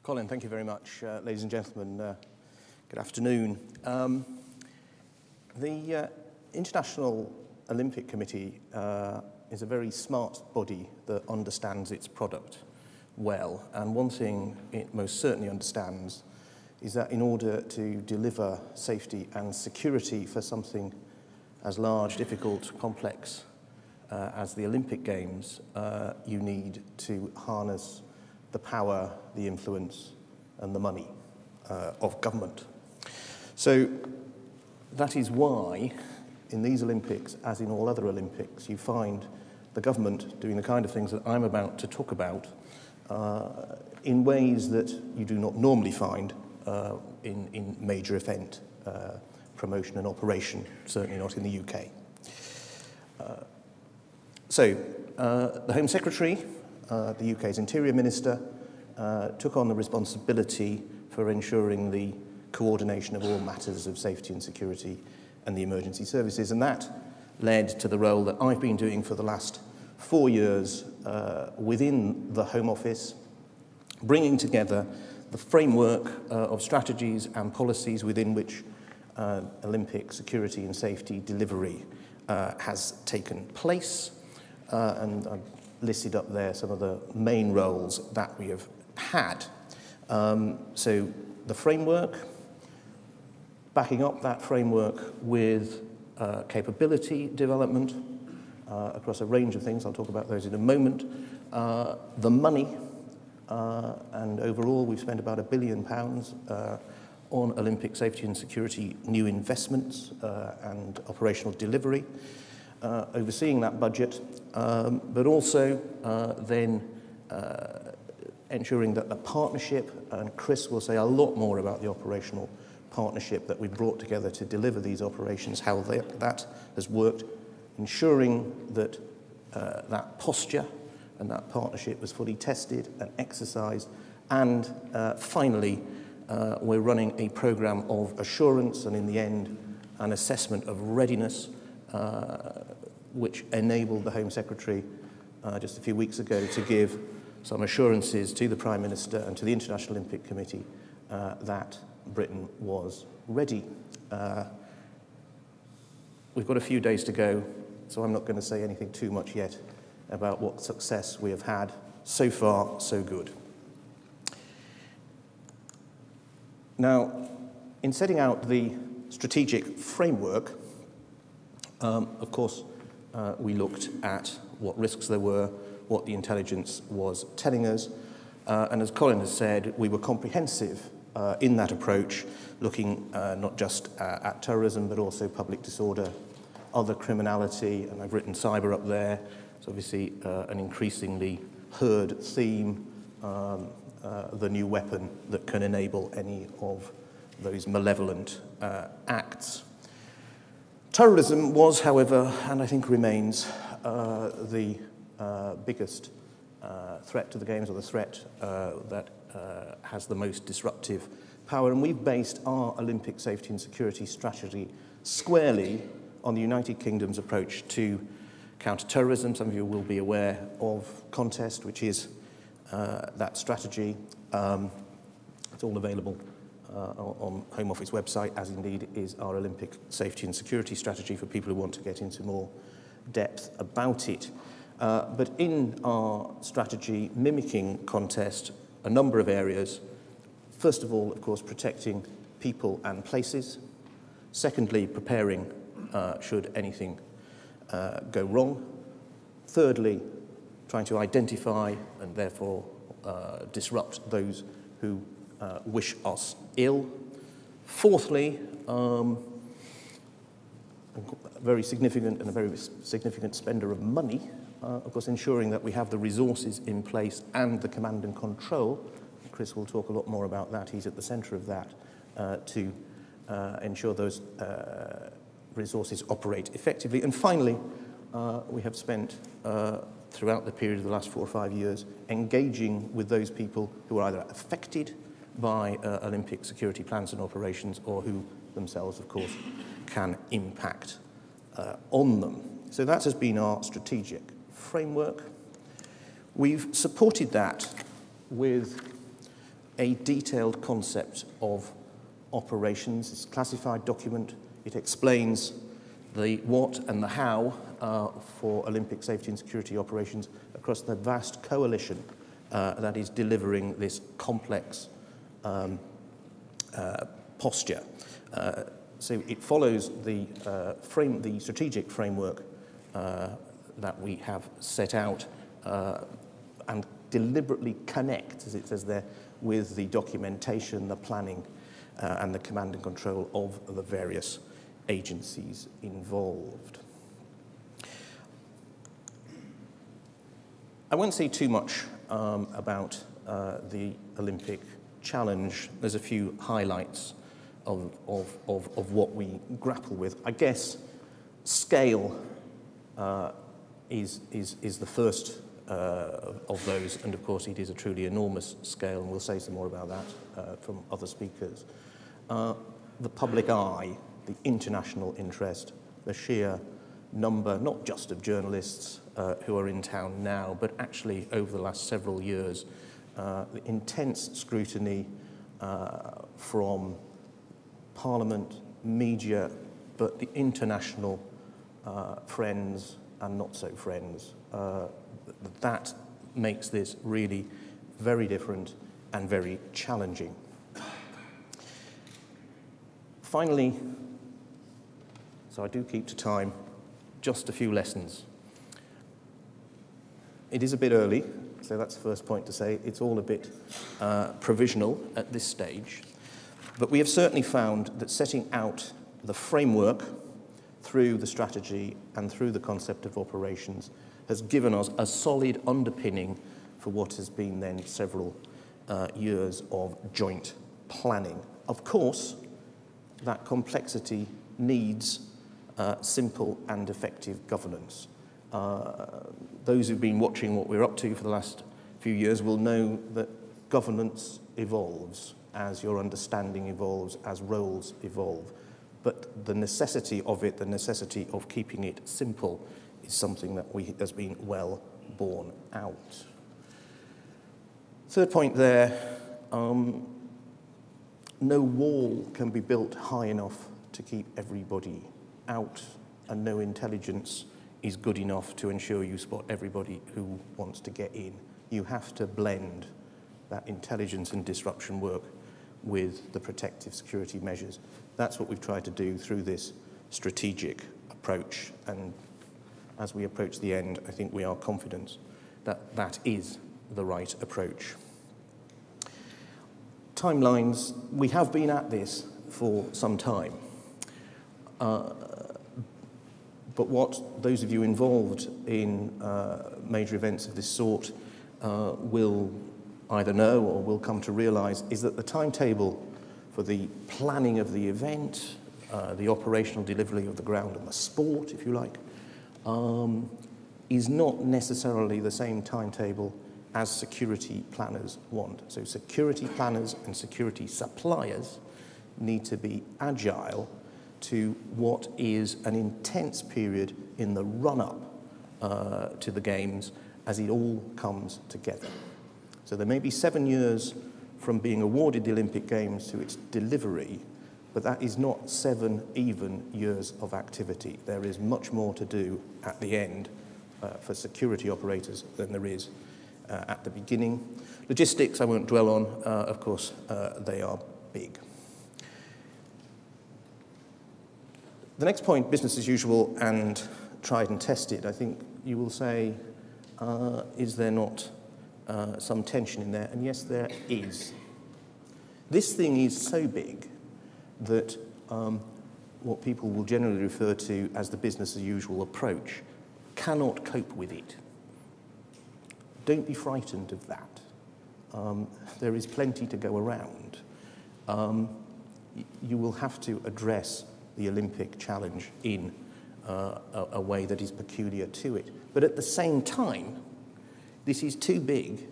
Colin, thank you very much. Ladies and gentlemen, good afternoon. The International Olympic Committee is a very smart body that understands its product well. And one thing it most certainly understands is that in order to deliver safety and security for something as large, difficult, complex as the Olympic Games, you need to harness the power, the influence, and the money of government. So that is why, in these Olympics, as in all other Olympics, you find the government doing the kind of things that I'm about to talk about in ways that you do not normally find in major event promotion and operation, certainly not in the UK. The Home Secretary, the UK's Interior Minister, took on the responsibility for ensuring the coordination of all matters of safety and security and the emergency services, and that led to the role that I've been doing for the last 4 years within the Home Office, bringing together the framework of strategies and policies within which Olympic security and safety delivery has taken place, and I've listed up there some of the main roles that we have had. So the framework, backing up that framework with capability development across a range of things. I'll talk about those in a moment. The money, and overall we've spent about £1 billion on Olympic safety and security new investments and operational delivery, overseeing that budget, but also then ensuring that the partnership, and Chris will say a lot more about the operational partnership that we brought together to deliver these operations, how that has worked, ensuring that that posture and that partnership was fully tested and exercised, and finally we're running a programme of assurance and in the end an assessment of readiness which enabled the Home Secretary just a few weeks ago to give some assurances to the Prime Minister and to the International Olympic Committee that Britain was ready. We've got a few days to go, so I'm not going to say anything too much yet about what success we have had. So far, so good. Now, in setting out the strategic framework, of course, we looked at what risks there were, what the intelligence was telling us, and as Colin has said, we were comprehensive in that approach, looking not just at terrorism, but also public disorder, other criminality, and I've written cyber up there. It's obviously an increasingly heard theme, the new weapon that can enable any of those malevolent acts. Terrorism was, however, and I think remains, the biggest threat to the Games, or the threat that has the most disruptive power, and we've based our Olympic safety and security strategy squarely on the United Kingdom's approach to counter-terrorism. Some of you will be aware of Contest, which is that strategy. It's all available on Home Office website, as indeed is our Olympic safety and security strategy for people who want to get into more depth about it. But in our strategy, mimicking Contest, a number of areas. First of all, of course, protecting people and places. Secondly, preparing should anything go wrong. Thirdly, trying to identify and therefore disrupt those who wish us ill. Fourthly, very significant and a very significant spender of money, of course, ensuring that we have the resources in place and the command and control. Chris will talk a lot more about that. He's at the centre of that to ensure those resources operate effectively. And finally, we have spent throughout the period of the last 4 or 5 years engaging with those people who are either affected by Olympic security plans and operations, or who themselves, of course, can impact on them. So that has been our strategic framework. We've supported that with a detailed concept of operations. It's a classified document. It explains the what and the how for Olympic safety and security operations across the vast coalition that is delivering this complex posture. So it follows the strategic framework that we have set out and deliberately connect, as it says there, with the documentation, the planning, and the command and control of the various agencies involved. I won't say too much about the Olympic challenge. There's a few highlights of what we grapple with. I guess scale is the first of those, and of course it is a truly enormous scale, and we'll say some more about that from other speakers. The public eye, the international interest, the sheer number, not just of journalists who are in town now, but actually over the last several years, the intense scrutiny from Parliament, media, but the international friends and not so friends. That makes this really very different and very challenging. Finally, so I do keep to time, just a few lessons. It is a bit early, so that's the first point to say. It's all a bit provisional at this stage. But we have certainly found that setting out the framework through the strategy and through the concept of operations has given us a solid underpinning for what has been then several years of joint planning. Of course, that complexity needs simple and effective governance. Those who've been watching what we're up to for the last few years will know that governance evolves as your understanding evolves, as roles evolve. But the necessity of it, the necessity of keeping it simple, is something that has been well borne out. Third point there, no wall can be built high enough to keep everybody out, and no intelligence is good enough to ensure you spot everybody who wants to get in. You have to blend that intelligence and disruption work with the protective security measures. That's what we've tried to do through this strategic approach, and as we approach the end, I think we are confident that that is the right approach. Timelines, we have been at this for some time. But what those of you involved in major events of this sort will either know or will come to realise is that the timetable for the planning of the event, the operational delivery of the ground and the sport, if you like, is not necessarily the same timetable as security planners want. So security planners and security suppliers need to be agile to what is an intense period in the run-up to the Games as it all comes together. So there may be 7 years from being awarded the Olympic Games to its delivery, but that is not 7 even years of activity. There is much more to do at the end for security operators than there is at the beginning. Logistics, I won't dwell on. Of course, they are big. The next point, business as usual and tried and tested, I think you will say, is there not some tension in there? And yes, there is. This thing is so big that what people will generally refer to as the business as usual approach cannot cope with it. Don't be frightened of that. There is plenty to go around. You will have to address the Olympic challenge in a way that is peculiar to it. But at the same time, this is too big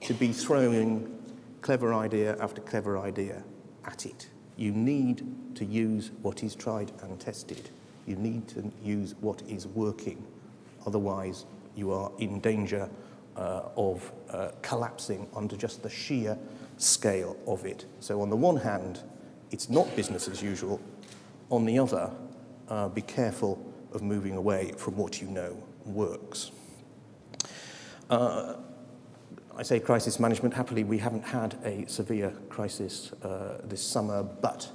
to be throwing clever idea after clever idea at it. You need to use what is tried and tested. You need to use what is working. Otherwise, you are in danger of collapsing under just the sheer scale of it. So on the one hand, it's not business as usual. On the other, be careful of moving away from what you know works. I say crisis management. Happily, we haven't had a severe crisis this summer, but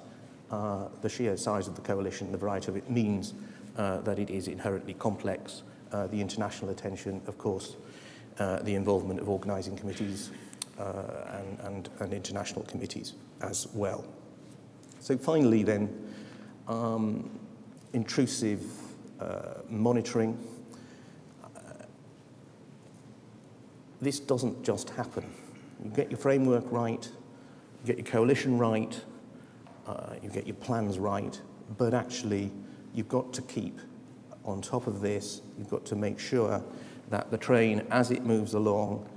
the sheer size of the coalition, the variety of it, means that it is inherently complex. The international attention, of course, the involvement of organising committees and international committees as well. So finally then, intrusive monitoring. This doesn't just happen. You get your framework right, you get your coalition right, you get your plans right, but actually you've got to keep on top of this. You've got to make sure that the train, as it moves along,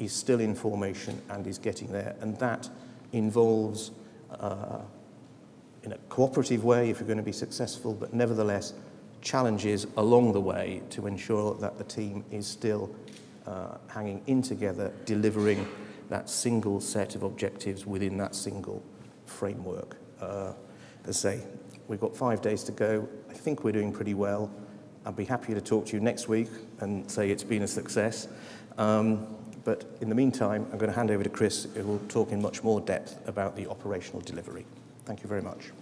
is still in formation and is getting there. And that involves, in a cooperative way, if you're going to be successful, but nevertheless, challenges along the way to ensure that the team is still hanging in together, delivering that single set of objectives within that single framework. As I say, we've got 5 days to go. I think we're doing pretty well. I'll be happy to talk to you next week and say it's been a success. But in the meantime, I'm going to hand over to Chris, who will talk in much more depth about the operational delivery. Thank you very much.